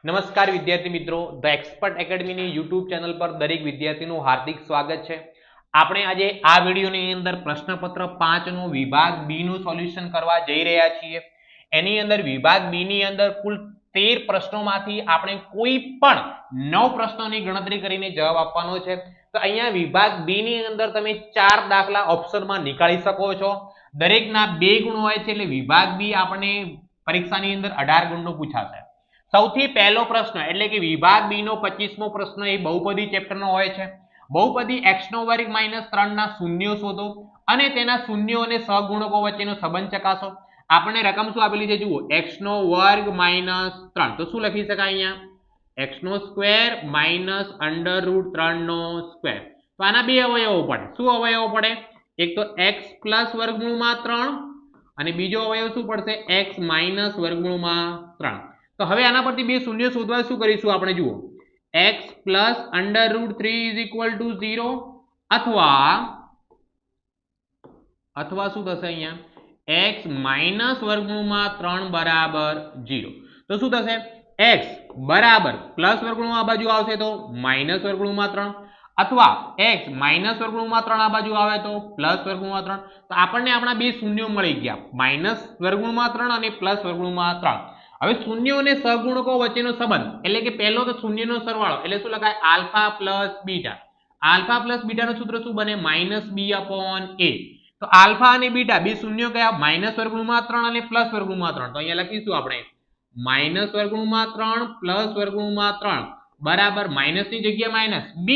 નમસ્કાર વિદ્યાર્થી મિત્રો, ધ એક્સપર્ટ એકેડમીની યુટ્યુબ ચેનલ પર દરેક વિદ્યાર્થીનું હાર્દિક સ્વાગત છે. આપણે આજે આ વિડીયોની અંદર પ્રશ્નપત્ર 5 નું વિભાગ બી નું સોલ્યુશન કરવા જઈ રહ્યા છીએ. એની અંદર વિભાગ બી ની અંદર કુલ 13 પ્રશ્નોમાંથી આપણે કોઈ પણ 9 પ્રશ્નોની ગણતરી કરીને જવાબ આપવાનો છે. તો અહીંયા વિભાગ બી ની અંદર તમે 4 દાખલા ઓપ્શનમાં નીકાળી શકો છો. દરેકના 2 ગુણ હોય છે, એટલે વિભાગ બી આપણે પરીક્ષાની અંદર 18 ગુણનો પૂછાશે. સૌથી પહેલો પ્રશ્ન એટલે કે વિભાગ બી નો 25મો પ્રશ્ન એ બહુપદી ચેપ્ટરનો હોય છે. બહુપદી x નો વર્ગ - 3 ના શૂન્યો શોધો અને તેના શૂન્યો અને સહગુણકો વચ્ચેનો સંબંધ ચકાસો. આપણને રકમ શું આપેલી છે જુઓ, x નો વર્ગ - 3. તો શું લખી શકાય અહીંયા? x નો સ્ક્વેર માઇનસ √3 નો સ્ક્વેર. તો આના બે અવયવો પડે. શું અવયવો પડે? એક તો x પ્લસ વર્ગમૂળમાં 3 અને બીજો અવયવ શું પડશે? x માઇનસ વર્ગમૂળમાં 3. તો હવે આના પરથી બે શૂન્ય શોધવા શું કરીશું આપણે જુઓ, x plus √3 is equal to 0 અથવા શું થશે અહીંયા, x માઇનસ વર્ગમૂળમાં 3 બરાબર 0. તો શું થશે? x બરાબર પ્લસ વર્ગમૂળમાં આ બાજુ આવશે તો માઇનસ વર્ગમૂળમાં 3 અથવા x માઇનસ વર્ગમૂળમાં 3 આ બાજુ આવે તો પ્લસ વર્ગમૂળમાં 3. તો આપણને આપણા બે શૂન્યો મળી ગયા, માઇનસ વર્ગમૂળમાં 3 અને પ્લસ વર્ગમૂળમાં 3. હવે શૂન્યો અને સહગુણકો વચ્ચેનો સંબંધ એટલે કે પહેલો તો શૂન્યનો સરવાળો એટલે શું લખાય? Alpha plus beta. Alpha plus બીટાનું સૂત્ર શું બને? -b/a. તો આલ્ફા અને બીટા બે શૂન્યો કયા? માઇનસ વર્ગમૂળમાં 3 અને પ્લસ વર્ગમૂળમાં 3. તો અહીંયા લખીશું આપણે માઇનસ વર્ગમૂળમાં 3 પ્લસ વર્ગમૂળમાં 3 બરાબર માઇનસ ની જગ્યાએ માઇનસ b.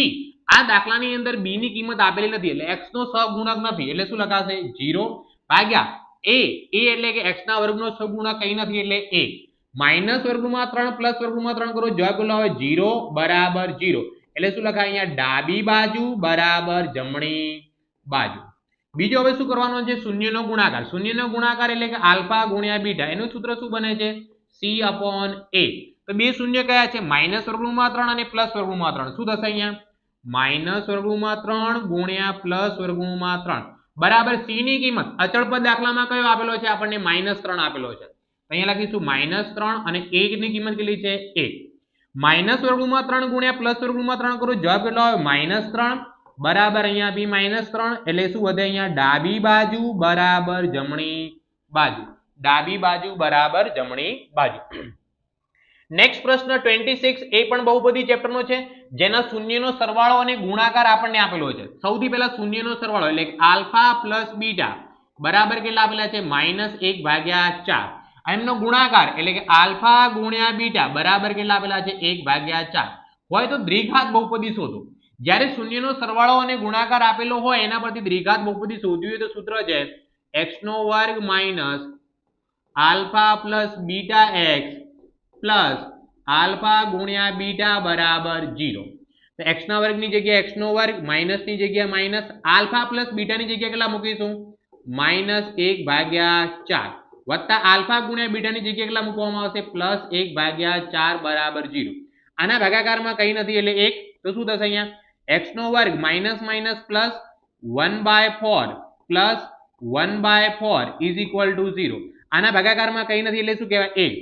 આ દાખલાની અંદર b ની કિંમત આપેલી નથી એટલે x નો સહગુણક નથી એટલે શું લખાશે? 0 ભાગ્યા a. એટલે કે x ના વર્ગનો સહગુણક કઈ નથી એટલે a. માઇનસ વર્ગમૂળમાં 3 પ્લસ વર્ગમૂળમાં 3 કરો, જવાબ કેટલો આવે? 0 બરાબર 0. એટલે શું લખાય અહીંયા? ડાબી બાજુ બરાબર જમણી બાજુ. બીજો હવે શું કરવાનો છે? શૂન્યનો ગુણાકાર. શૂન્યનો ગુણાકાર એટલે કે આલ્ફા ગુણ્યા બીટા. એનું સૂત્ર શું બને છે? c/a. તો બે શૂન્ય કયા છે? માઇનસ વર્ગમૂળમાં 3 અને પ્લસ વર્ગમૂળમાં 3. શું થશે અહીંયા? માઇનસ વર્ગમૂળમાં 3 ગુણ્યા પ્લસ વર્ગમૂળમાં 3 બરાબર c ની કિંમત અચળ પદ દાખલામાં કયો આપેલો છે? આપણને -3 આપેલો છે. અહીંયા લખીશું -3 અને 1 ની કિંમત કેટલી છે? 1. માઇનસ વર્ગમૂળમાં 3 ગુણ્યા પ્લસ વર્ગમૂળમાં 3 કરો, જવાબ કેટલો આવે? -3 બરાબર અહીંયા બી -3 એટલે શું વધે? અહીંયા ડાબી બાજુ બરાબર જમણી બાજુ. ડાબી બાજુ બરાબર જમણી બાજુ. નેક્સ્ટ પ્રશ્ન 26 એ પણ બહુપદી ચેપ્ટરનો છે, જેના શૂન્યનો સરવાળો અને ગુણાકાર આપણને આપેલો છે. સૌથી પહેલા શૂન્યનો સરવાળો એટલે આલ્ફા પ્લસ બીટા બરાબર કેટલા આપેલા છે? -1/4. એમનો ગુણાકાર એટલે કે આલ્ફા ગુણ્યા બીટા બરાબર કેટલા આપેલા છે? 1/4. હોય તો દ્વિઘાત બહુપદી શોધો. જ્યારે શૂન્યનો સરવાળો અને ગુણાકાર આપેલો હોય એના પરથી દ્વિઘાત બહુપદી શોધવી હોય તો સૂત્ર છે x નો વર્ગ minus alpha plus beta x plus alpha ગુણ્યા બીટા બરાબર 0. તો x ના વર્ગની જગ્યાએ x નો વર્ગ, માઇનસ ની જગ્યાએ માઇનસ, આલ્ફા પ્લસ બીટાની જગ્યાએ કેટલા મૂકીશું? -1/4 વત્તા આલ્ફા ગુણ્યા બીટાની જગ્યાએ કેટલા મૂકવામાં આવશે? +1/4 બરાબર 0. આના ભાગાકારમાં કઈ નથી એટલે 1. તો શું થશે અહીંયા? x નો વર્ગ minus minus plus 1/4 plus 1/4 is equal to 0. આના ભાગાકારમાં કઈ નથી એટલે શું કહેવાય? 1.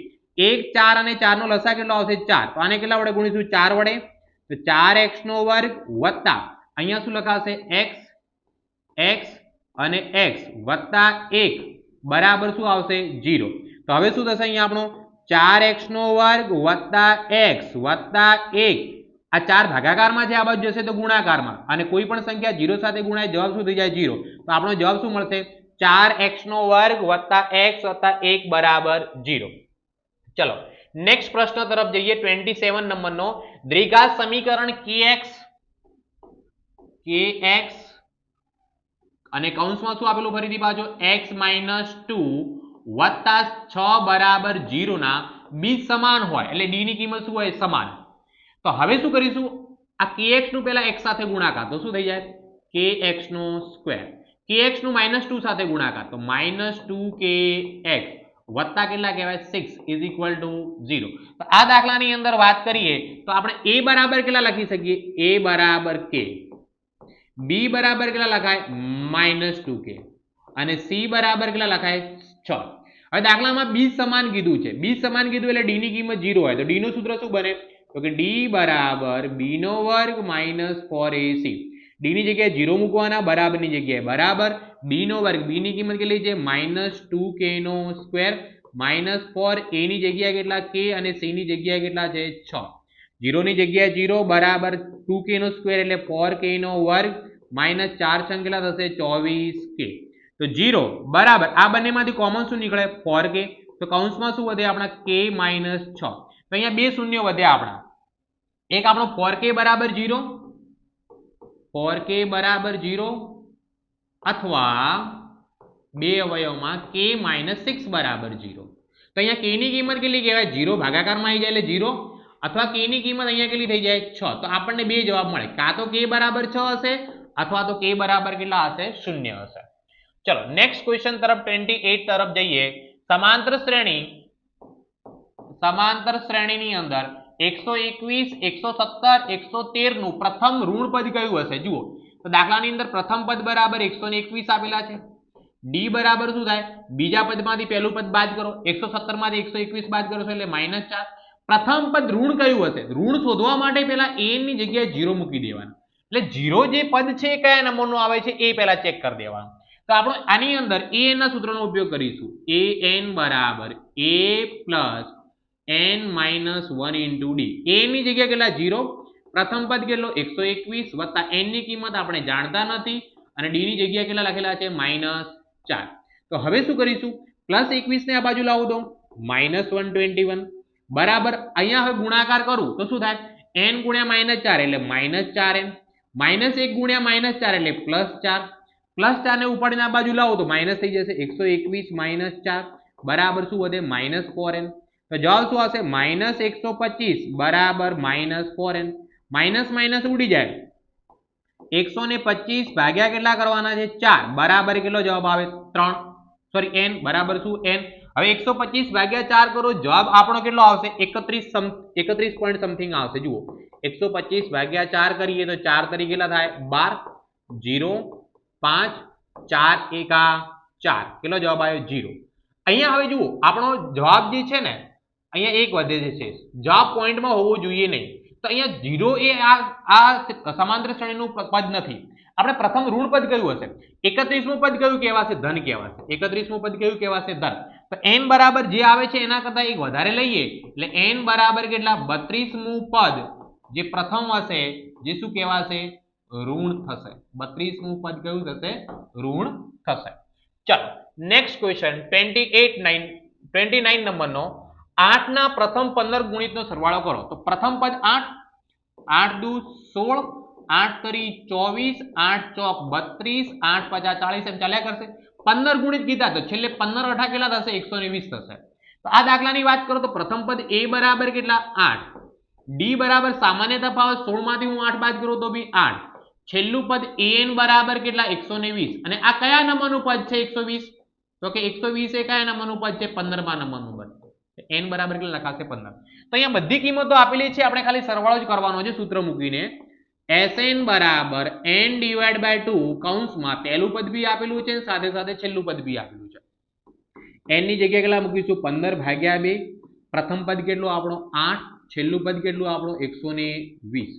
1 4 અને 4 નો લસા કેટલો આવશે? 4. તો આને કેટલા વડે ગુણીશું? 4 વડે. તો 4x નો વર્ગ વત્તા અહીંયા શું લખાશે? x અને x વત્તા 1 બરાબર શું આવશે? 0. તો હવે શું થશે અહીંયા આપણો? 4x નો વર્ગ વત્તા x વત્તા 1. આ 4 ભાગાકારમાં છે, આ બાજુ જશે તો ગુણાકારમાં, અને કોઈ પણ સંખ્યા 0 સાથે ગુણાય જવાબ શું થઈ જાય? 0. તો આપણો જવાબ શું મળશે? 4x નો વર્ગ વત્તા x વત્તા 1 બરાબર 0. ચલો નેક્સ્ટ પ્રશ્ન તરફ જઈએ. 27 નંબરનો દ્વિઘાત સમીકરણ kx અને કૌંસમાં શું આપેલું ફરીથી પાછો? x - 2 વત્તા 6 બરાબર 0 ના બીજ સમાન હોય એટલે d ની કિંમત શું હોય? સમાન. તો હવે શું કરીશું? આ kx નું પહેલા x સાથે ગુણાકાર તો શું થઈ જાય? kx નો સ્ક્વેર. kx નું -2 સાથે ગુણાકાર તો -2kx વત્તા કેટલા કહેવાય? 6 ઇઝ ઇક્વલ ટુ 0. તો આ દાખલાની અંદર વાત કરીએ તો આપણે a બરાબર કેટલા લખી શકીએ? a બરાબર k, b બરાબર કેટલા લખાય? -2k અને c બરાબર કેટલા લખાય? 6. હવે દાખલામાં બીજ સમાન કીધું છે, બીજ સમાન કીધું એટલે ડી ની કિંમત 0 હોય તો ડી નું સૂત્ર શું બને તો કે ડી બરાબર બી નો વર્ગ માઇનસ 4ac. ડી ની જગ્યાએ 0 મૂકવાના, બરાબર ની જગ્યાએ બરાબર, બી નો વર્ગ, બી ની કિંમત કેટલી છે માઇનસ 2k નો સ્ક્વેર માઇનસ 4a ની જગ્યાએ કેટલા k અને c ની જગ્યાએ કેટલા છે 6. 0 ની જગ્યાએ 0 બરાબર 2k નો સ્ક્વેર એટલે 4k નો વર્ગ માઇનસ 4 છંગ કેટલા થશે 24k. તો 0 બરાબર આ બંનેમાંથી કોમન શું નીકળે 4k. તો કૌંસમાં શું વધે આપણા k માઇનસ 6. તો અહીંયા બે શૂન્યો વધ્યા આપણા, એક આપણો 4k બરાબર 0, 4k બરાબર 0 અથવા બે અવયવમાં k માઇનસ 6 બરાબર 0. તો અહીંયા k ની કિંમત કેટલી કહેવાય 0 ભાગાકારમાં આવી જાય એટલે 0 અથવા k ની કિંમત અહીંયા કેટલી થઈ જાય 6. તો આપણને બે જવાબ મળે, કાં તો k બરાબર 6 હશે અથવા તો k બરાબર કેટલા હશે 0 હશે. ચલો નેક્સ્ટ ક્વેશ્ચન તરફ 28 તરફ જઈએ. સમાંતર શ્રેણીની અંદર 121, 117, 113 નું પ્રથમ ઋણ પદ કયું હશે જુઓ. તો દાખલાની અંદર પ્રથમ પદ બરાબર 121 આપેલા છે, ડી બરાબર શું થાય બીજા પદમાંથી પહેલું પદ બાદ કરો, 117 માંથી 121 બાદ કરો એટલે -4. પ્રથમ પદ ઋણ કયું હશે, ઋણ શોધવા માટે પહેલા a ની જગ્યાએ 0 મૂકી દેવાનું, એટલે 0 જે પદ છે કયા નંબરનું આવે છે એ પહેલા ચેક કરી દેવાનું. તો આપણે આની અંદર a ના સૂત્રનો ઉપયોગ કરીશું, an બરાબર a plus n minus 1 into D. a ની જગ્યાએ કેટલા 0, પ્રથમ પદ કેટલો 121 વત્તા n ની કિંમત આપણે જાણતા નથી અને d ની જગ્યાએ કેટલા લખેલા છે -4. તો હવે શું કરીશું પ્લસ 21 ને આ બાજુ લાવું દો -121 બરાબર અહીંયા હવે ગુણાકાર કરું તો શું થાય n ગુણ્યા -4 એટલે -4n, -1 ગુણ્યા -4 એટલે +4, +4 ને ઉપાડીને આ બાજુ લાવો તો માઇનસ થઈ જશે 121 - 4 બરાબર શું વધે -4n. તો જવાબ શું આવશે -125 બરાબર -4n. માઇનસ માઇનસ ઉડી જાય, 125 ભાગ્યા કેટલા કરવાના છે 4 બરાબર કેટલો જવાબ આવે 3, સોરી n બરાબર શું n. હવે 125 ભાગ્યા 4 કરો જવાબ આપણો કેટલો આવશે 31 પોઈન્ટ સમથિંગ આવશે. જુઓ 125 ભાગ્યા 4 કરીએ તો 4 તરીકે કેટલા થાય 12, 0, 5, 4 એકા 4 કેટલો જવાબ આવ્યો 0. અહીંયા હવે જુઓ આપણો જવાબ જે છે ને અહીંયા એક વધે છે, જવાબ પોઈન્ટમાં હોવો જોઈએ નહીં. તો અહીંયા 0 એ આ સમાંતર શ્રેણીનું પદ નથી. આપણે પ્રથમ ઋણ પદ કયું હશે 31મું પદ કયું કહેવાશે ધન કહેવાશે, 31મું પદ કયું કહેવાશે ધન. તો n બરાબર જે આવે છે એના કરતા એક વધારે લઈએ એટલે n બરાબર કેટલા 32મું પદ જે પ્રથમ હશે જે શું કહેવાશે ઋણ થશે. 32મું પદ કયું થશે ઋણ થશે. ચાલો નેક્સ્ટ ક્વેશ્ચન 29 નંબરનો 8 ના પ્રથમ 15 ગુણિતનો સરવાળો કરો. તો પ્રથમ પદ 8, 8 દુ 16, 8 તરી 24, 8 ચોક 32, 8 પચા 40 એમ ચાલ્યા કરશે. 15 ગુણિત કીધા તો છેલ્લે 15 અઠા કેટલા થશે 120 થશે. તો આ દાખલાની વાત કરું તો પ્રથમ પદ a બરાબર કેટલા 8, ડી બરાબર સામાન્ય તફાવત 16 માંથી હું 8 બાદ કરું તો બી 8, છેલ્લું પદ an બરાબર કેટલા 120 અને આ કયા નંબરનું પદ છે 120 તો કે 120 એ કયા નંબરનું પદ છે 15મા નંબરનું પદ. n બરાબર કેટલા લખાશે 15. તો અહીંયા બધી કિંમતો આપેલી છે, આપણે ખાલી સરવાળો જ કરવાનો છે સૂત્ર મૂકીને. Sn બરાબર n ડિવાઇડ બાય 2 કૌંસમાં પહેલું પદ બી આપેલું છે સાથે સાથે છેલ્લું પદ બી આપેલું છે. n ની જગ્યાએ કેટલા મૂકીશું 15 ભાગ્યા 2, પ્રથમ પદ કેટલું આપણો 8, છેલ્લું પદ કેટલું આપણો 120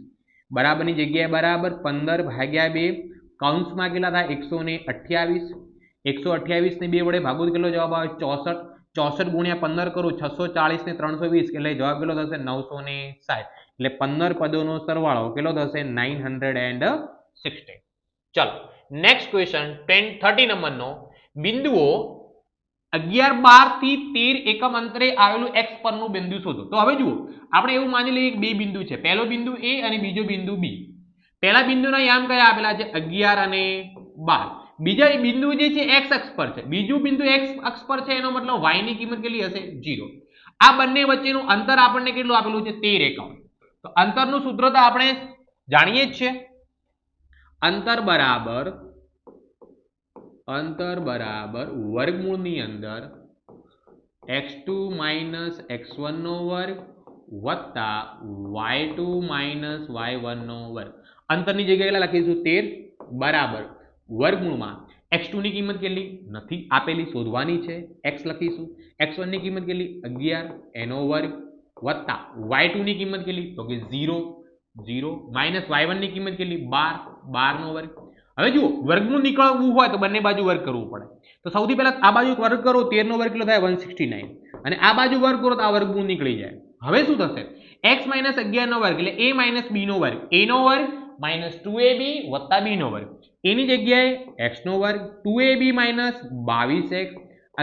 બરાબરની જગ્યાએ બરાબર 15 ભાગ્યા 2 કૌંસમાં કેટલા થાય 128, 128 ને 2 વડે ભાગો કેટલો જવાબ આવે 64, 64 ગુણ્યા 15 કરું 640 ને 320 એટલે જવાબ કેટલો થશે 960. એટલે 15 પદોનો સરવાળો કેટલો થશે 960. ચાલો નેક્સ્ટ ક્વેશ્ચન 30 નંબરનો બિંદુઓ 11, 12 થી 13 એકમ અંતરે આવેલું x પરનું બિંદુ શોધો. તો હવે જુઓ આપણે એવું માની લઈએ કે બે બિંદુ છે, પહેલો બિંદુ a અને બીજો બિંદુ b. પહેલા બિંદુના યામ કયા આપેલા છે 11 અને 12. બીજા બિંદુ જે છે x અક્ષ પર છે, બીજું બિંદુ x અક્ષ પર છે એનો મતલબ y ની કિંમત કેટલી હશે 0. આ બંને વચ્ચેનું અંતર આપણને કેટલું આપેલું છે 13 એકમ. તો અંતરનું સૂત્ર તો આપણે જાણીએ જ છે, અંતર બરાબર વર્ગમૂળની અંદર x2 માઇનસ x1 નો વર્ગ વત્તા y2 માઇનસ y1 નો વર્ગ. અંતરની જગ્યાએ કેટલા લખીશું 13 બરાબર વર્ગમૂળમાં x2 ની કિંમત કેટલી નથી આપેલી, શોધવાની છે, x લખીશું. x1 ની કિંમત કેટલી 11 એનો વર્ગ વત્તા y2 ની કિંમત કેટલી તો કે 0 0 માઇનસ y1 ની કિંમત કેટલી 12 12 નો વર્ગ. હવે જુઓ વર્ગમૂળ નીકળવું હોય તો બંને બાજુ વર્ગ કરવું પડે. તો સૌથી પહેલા આ બાજુ વર્ગ કરો 13 નો વર્ગ કેટલો થાય 169 અને આ બાજુ વર્ગ કરો તો આ વર્ગમૂળ નીકળી જાય. હવે શું થશે x - 11 નો વર્ગ એટલે a - b નો વર્ગ, a નો વર્ગ - 2ab વત્તા b નો વર્ગ, એની જગ્યાએ x નો વર્ગ 2ab - 22x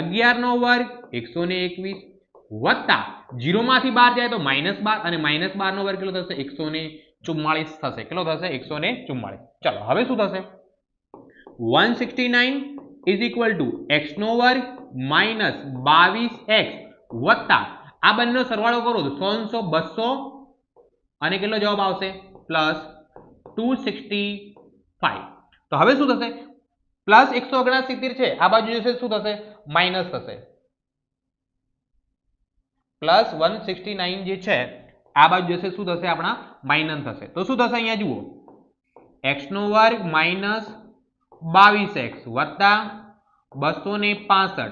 11 નો વર્ગ 121 વત્તા 0 માંથી 12 જાય તો -12 અને -12 નો વર્ગ કેટલો થશે 144 થશે. કેટલો થશે 144. ચલો હવે શું થશે 169 is equal to x નો વર્ગ minus 22x વત્તા આ બંનેનો સરવાળો કરો તો 100 200 અને કેટલો જવાબ આવશે પ્લસ 265. તો હવે શું થશે પ્લસ 169 છે આ બાજુ જશે શું થશે માઇનસ થશે, પ્લસ 169 જે છે આ બાજુ જશે શું થશે આપણા માઇનસ થશે. તો શું થશે અહીંયા જુઓ x નો વર્ગ માઇનસ 22x વત્તા 265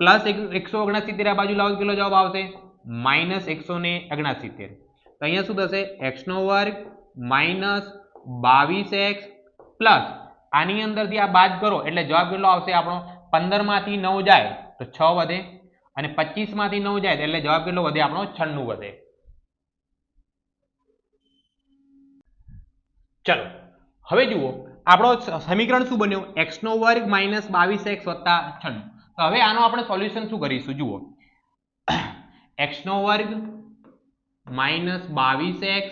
પ્લસ 169 આ બાજુ લાવો કેટલો જવાબ આવશે માઇનસ 169. તો અહીંયા શું થશે x નો વર્ગ માઇનસ 22x પ્લસ આની અંદરથી આ બાદ કરો એટલે જવાબ કેટલો આવશે આપણો 15 માંથી 9 જાય તો 6 વધે અને 25 માંથી 9 જાય એટલે જવાબ કેટલો વધે આપણો 96 વધે. ચલો હવે જુઓ આપણો સમીકરણ શું બન્યો x નો વર્ગ માઇનસ 22x વત્તા 96. તો હવે આનો આપણે સોલ્યુશન શું કરીશું જુઓ x નો વર્ગ માઇનસ 22x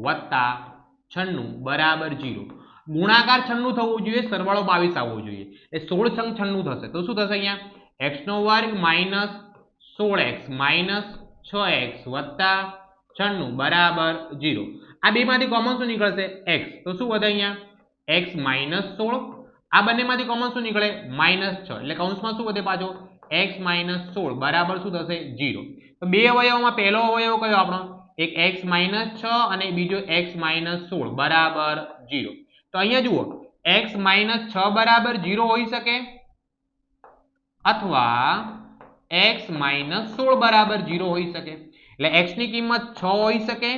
વત્તા 96 બરાબર 0. ગુણાકાર 96 થવું જોઈએ, સરવાળો 22 આવવો જોઈએ એ 16 સંગ 96 થશે. તો શું થશે અહીંયા x નો વર્ગ માઇનસ 16x માઇનસ 6x વત્તા 96 બરાબર 0. આ બે માંથી કોમન શું નીકળશે x, તો શું વધે અહીંયા x માઇનસ 16, આ બંનેમાંથી કોમન શું નીકળે માઇનસ 6 એટલે કૌંસમાં શું વધે પાછો x માઇનસ 16 બરાબર શું થશે 0. તો બે અવયવોમાં પહેલો અવયવ કયો આપણો એક x માઇનસ 6 અને બીજો x માઇનસ 16 બરાબર 0. તો અહીંયા જુઓ x માઇનસ 6 બરાબર 0 હોઈ શકે અથવા x માઇનસ 16 બરાબર 0 હોઈ શકે. એટલે x ની કિંમત 6 હોઈ શકે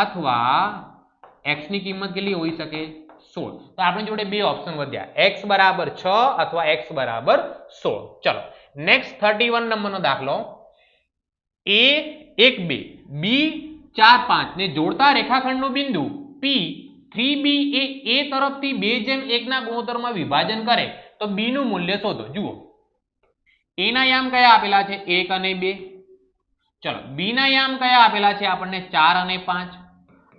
અથવા x ની કિંમત કેટલી હોઈ શકે 16. તો આપણી જોડે બે ઓપ્શન વધ્યા x બરાબર 6 અથવા x બરાબર 16. ચલો નેક્સ્ટ 31 નંબરનો દાખલો a 1 2 b 4 5 ને જોડતા રેખાખંડનું બિંદુ p 3b એ a તરફથી 2:1 ના ગુણોત્તરમાં વિભાજન કરે તો b નું મૂલ્ય શોધો. જુઓ a ના યામ કયા આપેલા છે 1 અને 2. ચલો b ના યામ કયા આપેલા છે આપણને 4 અને 5.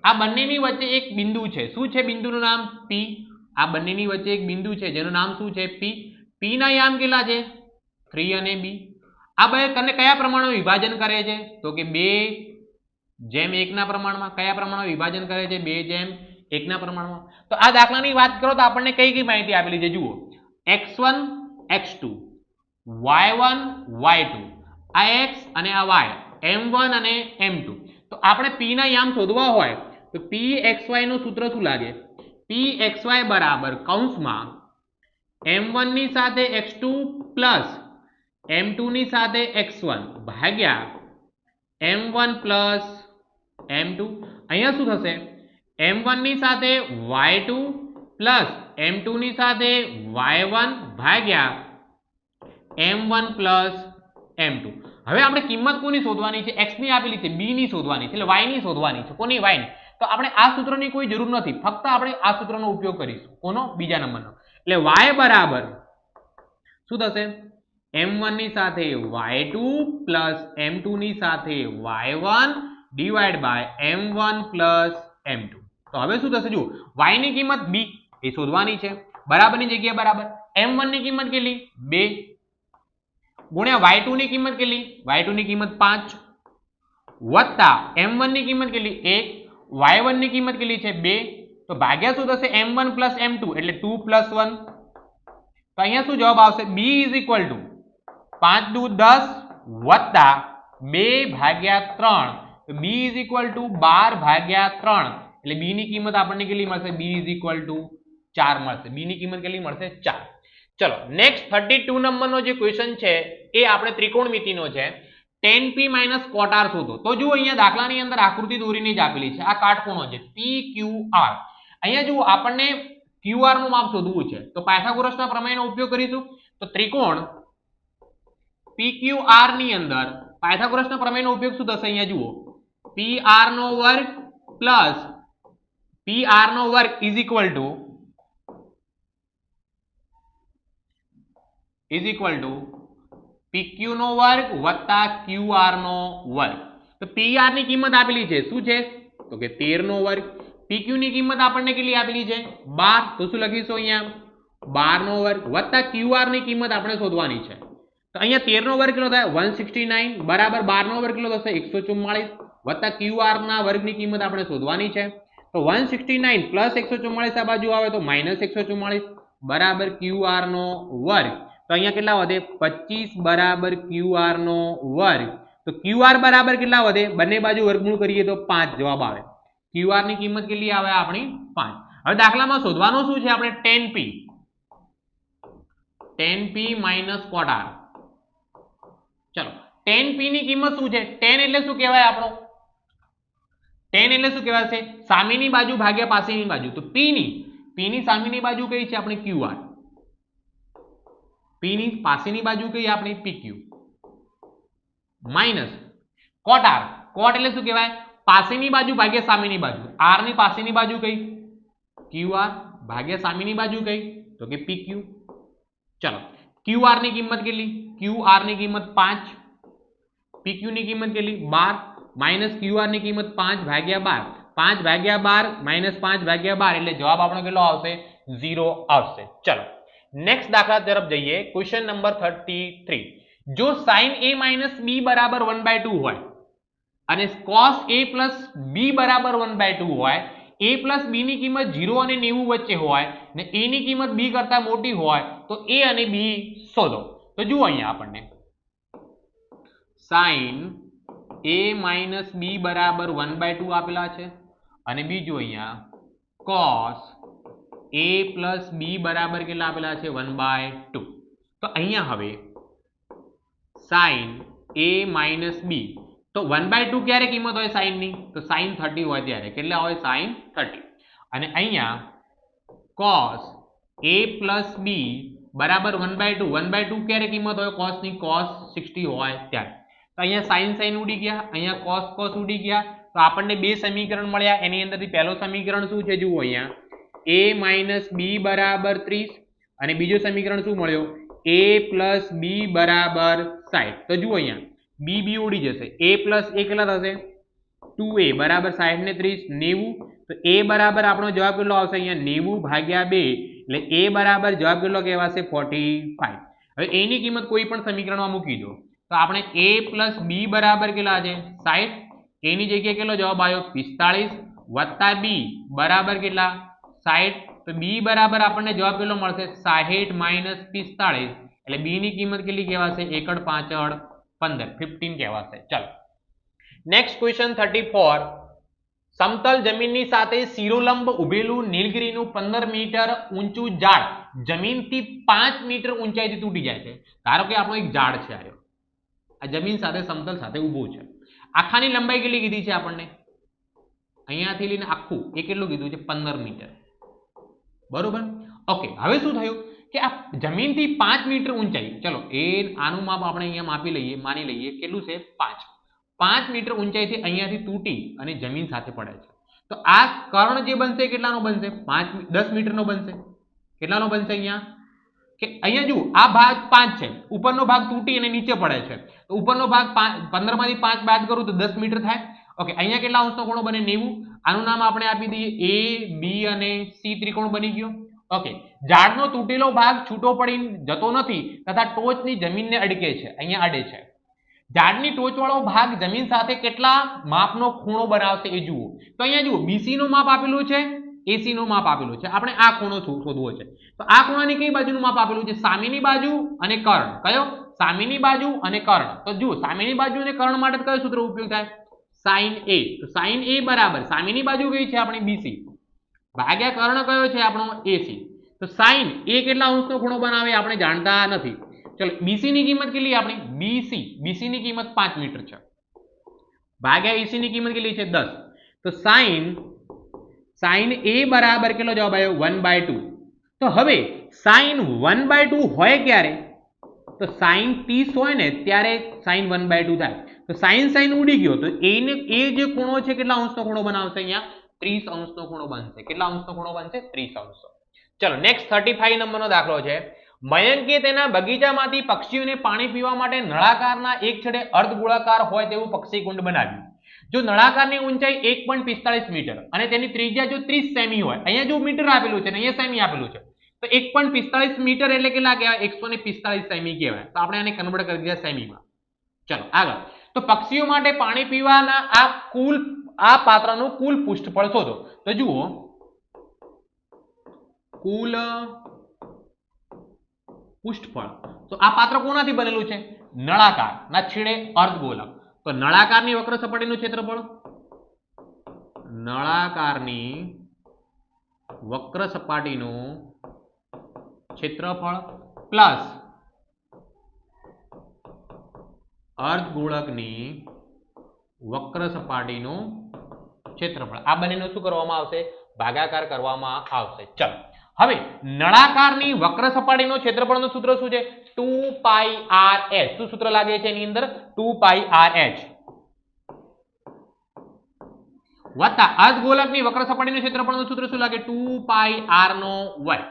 આ બંનેની વચ્ચે એક બિંદુ છે, શું છે બિંદુનું નામ p. આ બંનેની વચ્ચે એક બિંદુ છે જેનું નામ શું છે p. p ના યામ કેટલા છે 3 અને b. આ બે તને કયા પ્રમાણમાં વિભાજન કરે છે તો કે 2:1 ના પ્રમાણમાં. કયા પ્રમાણમાં વિભાજન કરે છે 2:1 ના પ્રમાણમાં. તો આ દાખલાની વાત કરો તો આપણને કઈ કઈ માહિતી આપેલી છે જુઓ x1 x2 y1 y2 આ x અને આ y m1 અને m2. તો આપણે p ના યામ શોધવા હોય તો pxy નું સૂત્ર શું લાગે pxy બરાબર કૌંસમાં m1 ની સાથે x2 પ્લસ m2 ની સાથે x1 ભાગ્યા m1 પ્લસ m2. અહીંયા શું થશે m1 ની સાથે y2 પ્લસ m2 ની સાથે y1 ભાગ્યા m1 પ્લસ m2. હવે આપણે કિંમત કોની શોધવાની છે x ની આપેલી છે b ની શોધવાની છે એટલે y ની શોધવાની છે. કોની y ની. તો આપણે આ સૂત્રની કોઈ જરૂર નથી, ફક્ત આપણે આ સૂત્રનો ઉપયોગ કરીશું. કોનો બીજા નંબરનો. એટલે y બરાબર શું થશે m1 ની સાથે y2 પ્લસ m2 ની સાથે y1 divide by m1 plus m2. તો હવે શું થશે જુઓ y ની કિંમત b એ શોધવાની છે બરાબરની જગ્યાએ બરાબર. m1 ની કિંમત કેટલી 2 ગુણ્યા y2 ની કિંમત કેટલી y2 ની કિંમત 5 વત્તા m1 ની કિંમત કેટલી 1 y1 ની કિંમત કેટલી છે 2. તો ભાગ્યા શું થશે m1 પ્લસ m2 એટલે 2 પ્લસ 1. તો અહીંયા શું જવાબ આવશે b ઇઝ ઇક્વલ ટુ 5 દુ 10 વત્તા 2 ભાગ્યા 3. તો b ઇઝ ઇક્વલ ટુ 12 ભાગ્યા 3 એટલે b ની કિંમત આપણને કેટલી મળશે b ઇઝ ઇક્વલ ટુ 4 મળશે. બી ની કિંમત કેટલી મળશે? 4. ચલો નેક્સ્ટ 32 નંબરનો જે ક્વેશ્ચન છે એ આપણે ત્રિકોણમિતિનો છે. tan p minus cot r શોધો. તો જુઓ અહીંયા દાખલાની અંદર આકૃતિ દોરીને જ આપેલી છે. આ કાટખૂણો છે PQR. અહીંયા જુઓ આપણને QR નું માપ શોધવું છે. તો પાયથાગોરસના પ્રમેયનો ઉપયોગ કરીશું. તો ત્રિકોણ PQR ની અંદર પાયથાગોરસના પ્રમેયનો ઉપયોગ શું થશે? અહીંયા જુઓ PR નો વર્ગ પ્લસ PR નો વર્ગ ઇઝ ઇક્વલ ટુ PQ નો વર્ગ વત્તા QR નો વર્ગ. તો PR ની કિંમત આપેલી છે શું છે? તો કે 13 નો વર્ગ. PQ ની કિંમત આપણને કેટલી આપેલી છે? 12. તો શું લખીશું અહીંયા? 12 નો વર્ગ વત્તા QR ની કિંમત આપણે શોધવાની છે. તો અહીંયા 13 નો વર્ગ કેટલો થાય? 169 બરાબર 12 નો વર્ગ કેટલો થશે? 144 વત્તા QR ના વર્ગની કિંમત આપણે શોધવાની છે. તો 169 પ્લસ 144 આ બાજુ આવે તો માઇનસ 144 બરાબર QR નો વર્ગ. તો અહીંયા કેટલા વધે? 25 બરાબર QR નો વર્ગ. તો QR બરાબર કેટલા વધે? બંને બાજુ વર્ગમૂળ કરીએ તો 5 જવાબ આવે. QR ની કિંમત કેટલી આવે? આપણી 5. હવે દાખલામાં શોધવાનું શું છે આપણે? tan p minus cot r. ચલો tan p ની કિંમત શું છે? tan એટલે શું કહેવાય આપણો? tan એટલે શું કહેવાશે? સામેની બાજુ ભાગ્યા પાસેની બાજુ. તો p ની સામેની બાજુ કઈ છે? આપણી QR. p ની પાસેની બાજુ કઈ? આપણી PQ. Minus cot r. cot એટલે શું કહેવાય? પાસેની બાજુ ભાગ્યા સામેની બાજુ. r ની પાસેની બાજુ કઈ? QR ભાગ્યા સામેની બાજુ કઈ? તો કે PQ. ચલો QR ની કિંમત કેટલી? QR ની કિંમત 5. PQ ની કિંમત કેટલી? 12 માઇનસ QR ની કિંમત 5 ભાગ્યા 12. 5 ભાગ્યા 12 માઇનસ 5 ભાગ્યા 12 એટલે જવાબ આપણો કેટલો આવશે? 0 આવશે. ચલો નેક્સ્ટ દાખલા તરફ જઈએ. Question number 33. જો sin a minus b બરાબર 1/2 હોય અને cos a plus b બરાબર 1/2 હોય, a plus b ની કિંમત 0 અને 90 વચ્ચે હોય ને a ની કિંમત b કરતા મોટી હોય તો a અને b શોધો. તો જુઓ અહીંયા આપણને sin a minus b બરાબર 1/2 આપેલા છે અને બીજું અહીંયા cos a plus b બરાબર કેટલા આપેલા છે? 1/2. તો અહીંયા હવે sin a minus b તો 1/2 ક્યારે કિંમત હોય sin ની? તો sin 30 હોય ત્યારે. કેટલા હોય? sin 30. અને અહીંયા cos a plus b બરાબર 1/2. 1/2 ક્યારે કિંમત હોય cos ની? cos 60 હોય ત્યારે. તો અહીંયા sin ઉડી ગયા, અહીંયા cos ઉડી ગયા. તો આપણને બે સમીકરણ મળ્યા. એની અંદરથી પહેલું સમીકરણ શું છે? જુઓ અહીંયા a minus b બરાબર 30 અને બીજું સમીકરણ શું મળ્યો? a plus b બરાબર 60. તો જુઓ અહીંયા b ઉડી જશે. a plus a કેટલા થશે? 2a બરાબર 60 ને 30 90. તો a બરાબર આપણો જવાબ કેટલો આવશે? અહીંયા 90 ભાગ્યા 2 એટલે a બરાબર જવાબ કેટલો કહેવાશે? 45. હવે a ની કિંમત કોઈ પણ સમીકરણમાં મૂકી દો તો આપણે a plus b બરાબર કેટલા છે? 60. a ની જગ્યાએ કેટલો જવાબ આવ્યો? 45 વત્તા b બરાબર કેટલા? 60. તો b બરાબર આપણને જવાબ કેટલો મળશે? 60 minus 45 એટલે b ની કિંમત કેટલી કહેવાશે? 1 5 15 15 કહેવાશે. ચાલો નેક્સ્ટ ક્વેશ્ચન 34. સમતલ જમીનની સાથે શિરોલંબ ઉભેલું નીલગિરીનું 15 મીટર ઊંચું ઝાડ જમીનથી 5 મીટર ઊંચાઈથી તૂટી જાય છે. ધારો કે આપણો એક ઝાડ છે, આ જમીન સાથે સમતલ સાથે ઊભું છે. આખાની લંબાઈ કેટલી કીધી છે આપણને? અહીંયાથી લઈને આખું એ કેટલું કીધું છે? 15 મીટર. બરોબર. ઓકે, હવે શું થયું કે આ જમીનથી 5 મીટર ઊંચાઈ, ચલો એ આનું માપ આપણે અહીંયા માપી લઈએ, માની લઈએ કેટલું છે? 5 મીટર ઊંચાઈથી અહીંયાથી તૂટી અને જમીન સાથે પડે છે. તો આ કર્ણ જે બનશે કેટલાનો બનશે? 10 મીટરનો બનશે. કેટલાનો બનશે? અહીંયા કે અહીંયા જુઓ આ ભાગ 5 છે, ઉપરનો ભાગ તૂટી અને નીચે પડે છે. તો ઉપરનો ભાગ 15 માંથી 5 બાદ કરું તો 10 મીટર થાય. ઓકે, અહીંયા કેટલા અંશનો ખૂણો બને? 90. આનું નામ આપણે આપી દઈએ a b અને c ત્રિકોણ બની ગયો. ઓકે, ઝાડનો તૂટેલો ભાગ છૂટો પડી જતો નથી તથા ટોચની જમીનને અડકે છે, અહીંયા અડે છે. ઝાડની ટોચવાળો ભાગ જમીન સાથે કેટલા માપનો ખૂણો બનાવશે એ જુઓ. તો અહીંયા જુઓ BC નું માપ આપેલું છે, AC નું માપ આપેલું છે. આપણે આ ખૂણો શોધવો છે. તો આ ખૂણાની કઈ બાજુનું માપ આપેલું છે? સામેની બાજુ અને કર્ણ. કયો? સામેની બાજુ અને કર્ણ. તો જુઓ સામેની બાજુ અને કર્ણ માટે કયો સૂત્ર ઉપયોગ થાય? sin A. તો sin A બરાબર સામેની બાજુ કઈ છે? આપણી BC ભાગ્યા કર્ણ કયો છે? આપણો AC. તો સાઈન એ કેટલા અંશનો ખૂણો બનાવે આપણે જાણતા નથી. ચલો બીસી ની કિંમત કેટલી આપણી બીસી ની કિંમત 5 મીટર છે ભાગ્યા એસી ની કિંમત કેટલી છે 10. તો સાઈન એ બરાબર કેટલો જવાબ આવ્યો 1/2. તો હવે સાઈન 1/2 હોય ક્યારે? તો સાઈન 30 હોય ને ત્યારે સાઈન 1/2 થાય. તો સાઈન ઉડી ગયો તો એ જે ખૂણો છે કેટલા અંશનો ખૂણો બનાવશે? અહીંયા 30 અંશનો ખૂણો બનશે. કેટલા અંશનો ખૂણો બનશે? 30 અંશનો. ચલો નેક્સ્ટ 35 નંબરનો દાખલો છે. મયંકે તેના બગીચામાંથી પક્ષીઓને પાણી પીવા માટે નળાકારના એક છેડે અર્ધગોળાકાર હોય તેવું પક્ષી કુંડ બનાવ્યું. જો નળાકારની ઊંચાઈ 1.45 મીટર અને તેની ત્રિજ્યા જો 30 સેમી હોય, અહીંયા જો મીટર આપેલું છે ને અહીંયા સેમી આપેલું છે, તો 1.45 મીટર એટલે કેટલા કહેવાય? 145 સેમી કહેવાય. તો આપણે આને કન્વર્ટ કરી દીધા સેમીમાં. ચલો આગળ. તો પક્ષીઓ માટે પાણી પીવાના આ પાત્રનું કુલ પૃષ્ઠફળ શોધો. તો જુઓ, કુલ પૃષ્ઠફળ. તો આ પાત્ર કોનાથી બનેલું છે? નળાકાર ના છેડે અર્ધગોલક. તો નળાકારની વક્ર સપાટીનું ક્ષેત્રફળ, નળાકારની વક્ર સપાટીનું ક્ષેત્રફળ પ્લસ અર્ધગોળકની વક્ર સપાટીનું ક્ષેત્રફળ, આ બંનેનું શું કરવામાં આવશે? ભાગાકાર કરવામાં આવશે. ચલો હવે નળાકારની વક્ર સપાટીનું ક્ષેત્રફળનું સૂત્ર શું છે? 2πr/h. શું સૂત્ર લાગે છે એની અંદર? 2πr/h વત્તા અર્ધગોલકની વક્ર સપાટીનું ક્ષેત્રફળનું સૂત્ર શું લાગે? 2πr².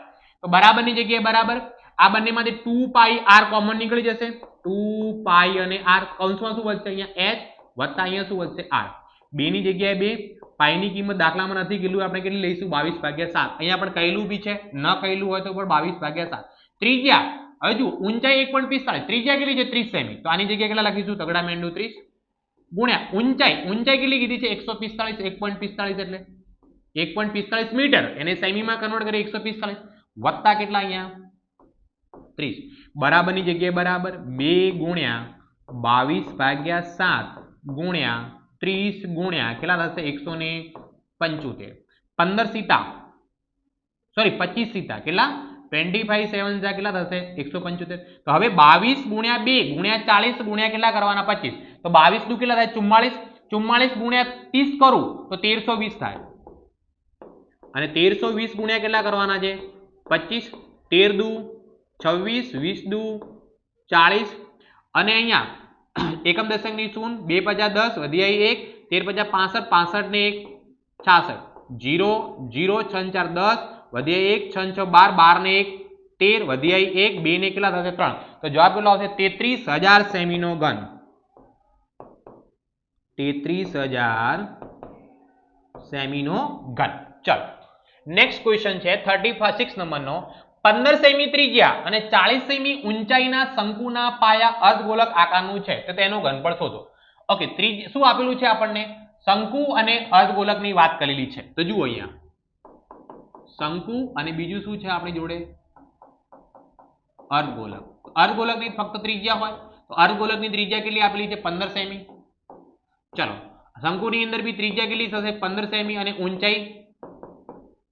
તો બરાબરની જગ્યાએ બરાબર, આ બંનેમાંથી 2πr કોમન નીકળી જશે. 2π અને r કૌંસમાં શું વધશે? અહીંયા h વત્તા અહીંયા શું વધશે? r. 2 ની જગ્યાએ 2. પાઈની કિંમત દાખલામાં નથી કીધું, આપણે કેટલી લઈશું? 22/7. અહીંયા પણ કહેલું બી છે, ન કહેલું હોય તો પણ 22/7. ત્રિજ્યા, હવે જુઓ ઊંચાઈ 1.45, ત્રિજ્યા કેટલી છે? 30 સેમી. તો આની જગ્યાએ કેટલા લખીશું? તગડા મેંડું 30 ગુણ્યા ઊંચાઈ કેટલી કીધી છે? 145. 1.45 એટલે 1.45 મીટર, એને સેમીમાં કન્વર્ટ કરી 145 વત્તા કેટલા અહીંયા 30. બરાબરની જગ્યાએ બરાબર 2 ગુણ્યા 22/7 ગુણ્યા 30 ગુણ્યા કેટલા થશે? 175. 25 સીતા કેટલા? 25 7 કેટલા થશે? 175. તો હવે 22 ગુણ્યા 2 ગુણ્યા 40 ગુણ્યા કેટલા કરવાના? 25. તો 22 દુ કેટલા થાય? 44. 44 ગુણ્યા 30 કરું તો 1320 થાય. અને 1320 ગુણ્યા કેટલા કરવાના છે? 25. 13 દુ 26, 20 દુ 40 અને અહીંયા એકમ દશકની શૂન્ય, 2 × 10 વધી આવી 1, 13 × 65, 65 ને 1 66, 0 0 6 4 10 વધી આવી 1, 6 6 12, 12 ને 1 13 વધી આવી 1, 2 ને કેટલા થશે? 3. તો જવાબ કેટલો આવશે? 33000 સેમીનો ઘન. 33000 સેમીનો ઘન. ચલો નેક્સ્ટ ક્વેશ્ચન છે 36 નંબરનો. 15 સેમી ત્રિજ્યા અને 40 સેમી ઊંચાઈના શંકુના પાયા અર્ધગોલક આકારનું છે, તો તેનું ઘનફળ શોધો. ઓકે, શું આપેલું છે આપણને? શંકુ અને અર્ધગોલકની વાત કરેલી છે. તો જુઓ અહીંયા શંકુ અને બીજું શું છે આપણી જોડે? અર્ધગોલક. અર્ધગોલકની ફક્ત ત્રિજ્યા હોય તો અર્ધગોલકની ત્રિજ્યા કેટલી આપેલી છે? 15 સેમી. ચલો શંકુની અંદર બી ત્રિજ્યા કેટલી થશે? 15 સેમી અને ઊંચાઈ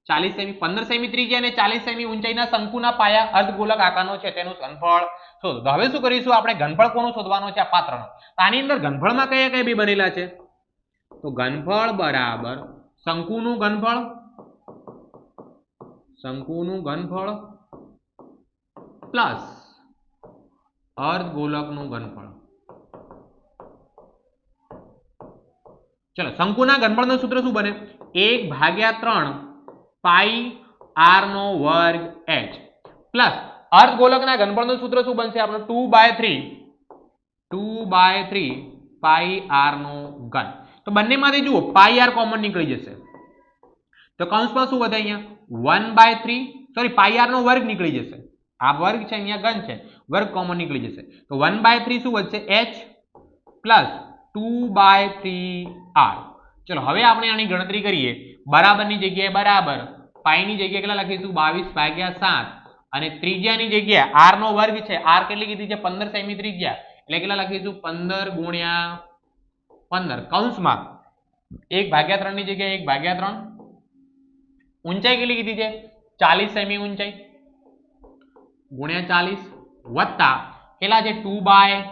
40 સેમી. 15 સેમી ત્રિજ્યા અને 40 સેમી ઊંચાઈના શંકુના પાયા અર્ધગોલક આકારનો છે, તેનું ઘનફળ શોધો. તો હવે શું કરીશું આપણે? ઘનફળ કોનું શોધવાનું છે? આ પાત્રનો. તો આની અંદર ઘનફળમાં કયા કયા બે બનેલા છે? તો ઘનફળ બરાબર શંકુનું ઘનફળ પ્લસ અર્ધગોલકનું ઘનફળ. ચલો શંકુના ઘનફળનું સૂત્ર શું બને? 1/3 પાઈ r² h પ્લસ અર્ધગોલકના ઘનફળનું સૂત્ર શું બનશે આપણું? 2/3 પાઈ r². તો બંનેમાંથી જુઓ પાઈ r કોમન નીકળી જશે તો કૌંસમાં શું વધે? અહીંયા 1/3 પાઈ r નો વર્ગ નીકળી જશે. આ વર્ગ છે, અહીંયા ઘન છે, વર્ગ કોમન નીકળી જશે. તો 1/3 શું વધશે? h plus 2/3r. ચલો હવે આપણે આની ગણતરી કરીએ. બરાબરની જગ્યાએ બરાબર, પાઈની જગ્યાએ કેટલા લખીશું? 22/7 અને ત્રિજ્યાની જગ્યાએ r નો વર્ગ છે, r કેટલી કીધી છે? 15 સેમી ત્રિજ્યા એટલે કેટલા લખીશું? 15 ગુણ્યા 15 કૌંસમાં 1/3 ની જગ્યાએ 1/3. ઊંચાઈ કેટલી કીધી છે? 40 સેમી ઊંચાઈ ગુણ્યા 40 વત્તા કેટલા છે 2/3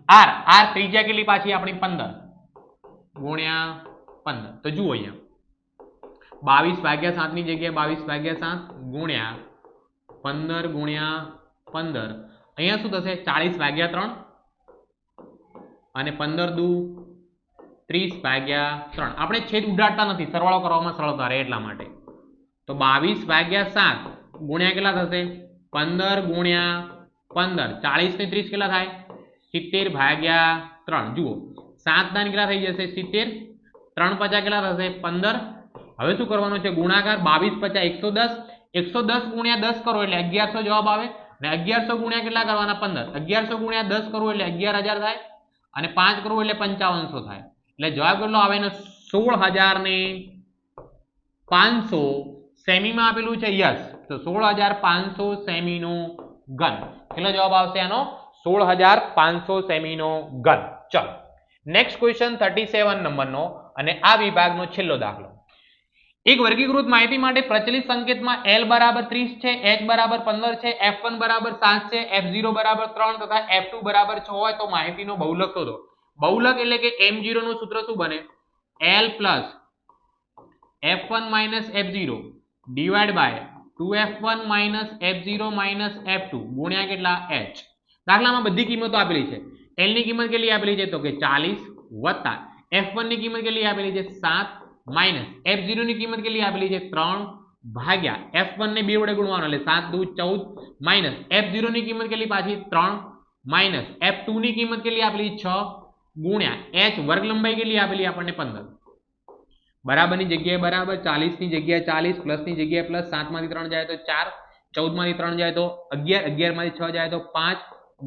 r r ત્રિજ્યા કેટલી પાછી આપણી 15 ગુણ્યા 15 તો જુઓ અહીંયા 22/7 ની જગ્યાએ 22/7 ગુણ્યા 15 ગુણ્યા 15 અહીંયા શું થશે 40/3 અને 15 દુ 30/3 આપણે છેદ ઉડાડતા નથી સરવાળો કરવામાં સરળતા રહે એટલા માટે તો 22/7 ગુણ્યા કેટલા થશે 15 ગુણ્યા 15 40 ને 30 કેટલા થાય 70/3 જુઓ 7 ના કેટલા થઈ જશે 70 3 50 કેટલા થશે 15 હવે શું કરવાનું છે ગુણાકાર 22 50 110 ગુણ્યા 10 કરો એટલે 1100 જવાબ આવે અને 1100 ગુણ્યા કેટલા કરવાના 15 1100 ગુણ્યા 10 કરો એટલે 11000 થાય અને 5 કરો એટલે 5500 થાય એટલે જવાબ કેટલો આવે ને 16500 સેમીમાં આપેલું છે યસ તો 16500 સેમીનો ઘન કેટલો જવાબ આવશે આનો 16500 સેમીનો ઘન ચલો નેક્સ્ટ ક્વેશ્ચન 37 નંબરનો અને આ વિભાગનો છેલ્લો દાખલો એક વર્ગીકૃત માહિતી માટે પ્રચલિત સંકેતમાં l બરાબર 30 છે h બરાબર 15 છે f1 બરાબર 7 છે f0 બરાબર 3 તથા f2 બરાબર 6 હોય તો માહિતીનો બહુલક શોધો બહુલક એટલે કે m0 નું સૂત્ર શું બને l plus f1 minus f0 divided by 2f1 minus f0 minus f2 ગુણ્યા કેટલા h દાખલામાં બધી કિંમતો આપેલી છે l ની કિંમત કેટલી આપેલી છે તો કે 40 વત્તા f1 ની કિંમત કેટલી આપેલી છે 7 માઇનસ f0 ની કિંમત કેટલી આપેલી છે 3 ભાગ્યા f1 ને 2 વડે ગુણવાનો એટલે 7 દુ 14 માઇનસ f0 ની કિંમત કેટલી પાછી 3 માઇનસ f2 ની કિંમત કેટલી આપેલી 6 ગુણ્યા h વર્ગ લંબાઈ કેટલી આપેલી આપણને 15 બરાબરની જગ્યાએ બરાબર 40 ની જગ્યાએ 40 પ્લસ ની જગ્યાએ પ્લસ 7 માંથી 3 જાય તો 4 14 માંથી 3 જાય તો 11 11 માંથી 6 જાય તો 5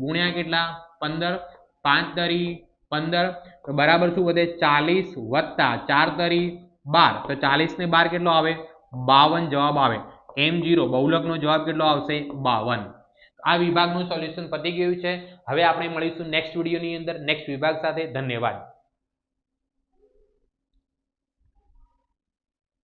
ગુણ્યા કેટલા 15 5 તરી 15 તો બરાબર શું વધે 40 વત્તા 4 તરી 12 તો 40 ને 12 કેટલો આવે 52 જવાબ આવે m0 બહુલકનો જવાબ કેટલો આવશે 52 આ વિભાગનું સોલ્યુશન પતી ગયું છે હવે આપણે મળીશું નેક્સ્ટ વિડિયોની અંદર નેક્સ્ટ વિભાગ સાથે ધન્યવાદ